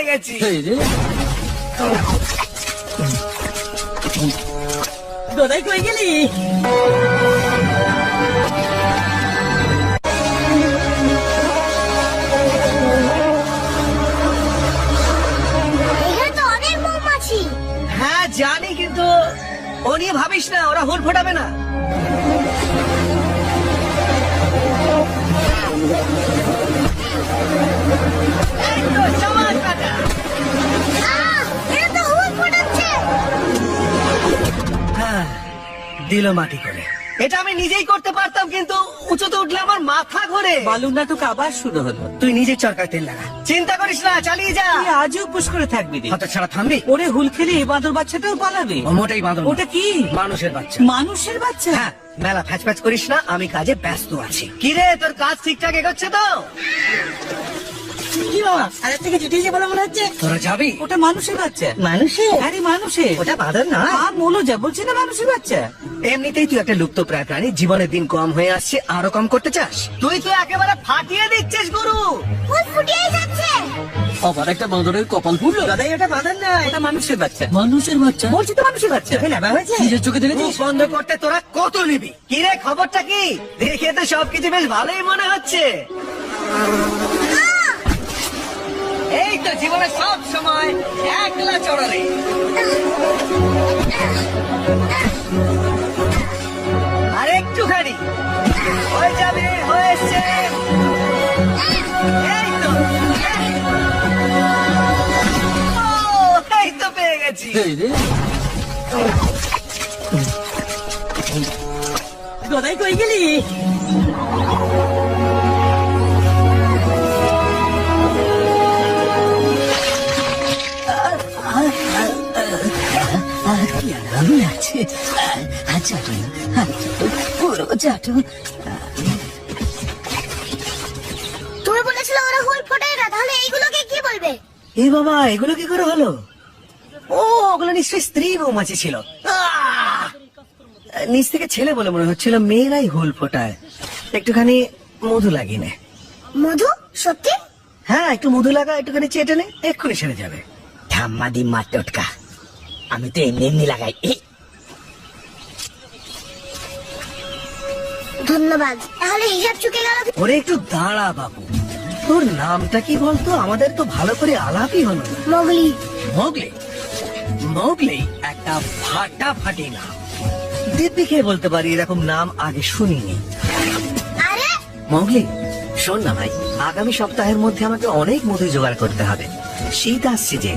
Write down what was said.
গেছি। কোথায় কই গেলি? এখানে তো অনেক মৌমাছি। হ্যাঁ জানি, কিন্তু ও নিয়ে ভাবিস না, ওরা হুল ফোটাবে না। এই তো সমাজ কাটা। এরা তো হুল ফোটাচ্ছে। হ্যাঁ, দিল মাটি করে। এটা আমি নিজেই করতে পারতাম, কিন্তু উঁচুতে উঠলে আমার মাথা ঘোরে। বালুর নাটক আবার শুরু হলো। তুই নিজের চরকায় তেল লাগা, চিন্তা করিস না, চালিয়ে যা। তুই আজও উপোস করে থাকবি রে। হঠাৎ ছাড়া থামবি? ওরে হুল খেলে এই বাঁদর বাচ্চাটাও পালাবে। ও মোটেই বাঁদর না। ওটা কি? মানুষের বাচ্চা। মানুষের বাচ্চা? হ্যাঁ, মেলা ফ্যাচ ফ্যাচ করিস না, আমি কাজে ব্যস্ত আছি। কিরে, তোর কাজ ঠিকঠাক এগোচ্ছে তো? কি বাবা, আগের থেকে জুটিয়েছে বলে মনে হচ্ছে। তোরা যাবি? ওটা মানুষের বাচ্চা। মানুষের? আরে মানুষের। ওটা বাঁদর না। মনো যা বলছে না, মানুষের বাচ্চা। এমনিতেই তুই একটা লুপ্ত প্রায় প্রাণী, জীবনের দিন কম হয়ে আসছে, আরো কম করতে চাস? তুই তো একেবারে ফাটিয়ে দিচ্ছিস গুরু। হুল ফুটিয়ে যাচ্ছে। আবার একটা বাঁদরের কপাল ফুটলো। দাদাই, এটা বাঁদর নয়, ওটা মানুষের বাচ্চা। মানুষের বাচ্চা? বলছি তো মানুষের বাচ্চা। চোখে নেবা হয়েছে? নিজের চোখে দেখেছিস? মুখ বন্ধ করতে তোরা কত নিবি? কিরে, খবরটা কি? দেখে তো সবকিছু বেশ ভালোই মনে হচ্ছে। এই তো জীবনে সব সময় একলা চড়ালে। আর একটুখানি হয়ে যাবে, হয়েছে। এই তো, এই তো পেয়ে গেছি। কোথায় কই গেলি? তুমি বলেছিলে ওরা হুল ফোটায় না, তাহলে এইগুলোকে কি বলবে? এ বাবা, এগুলো কি করে হলো? ও, ওগুলো নিশ্চয়ই স্ত্রী মৌমাছি ছিল। নিচ থেকে ছেলে বলে মনে হচ্ছিল, মেয়েরাই হুল ফোটায়। একটুখানি মধু লাগিয়ে নে। মধু? সত্যি? হ্যাঁ, একটু মধু লাগা, একটুখানি চেটে নে, এক্ষুনি সেরে যাবে। ঠাম্মা দিম্মা টোটকা। আমি তো এমনি এমনি লাগাই। ধন্যবাদ। তাহলে হিসাব চুকে গেল। ওরে একটু দাঁড়া বাবু, তোর নামটা কি বলতো? আমাদের তো ভালো করে আলাপই হলো না। মোগলি। মোগলি? মোগলি একটা ফাটাফাটি নাম। দিব্যি খেয়ে বলতে পারি এরকম নাম আগে শুনিনি। আরে মোগলি, শোন না ভাই, আগামী সপ্তাহের মধ্যে আমাকে অনেক মধু জোগাড় করতে হবে। শীত আসছে যে।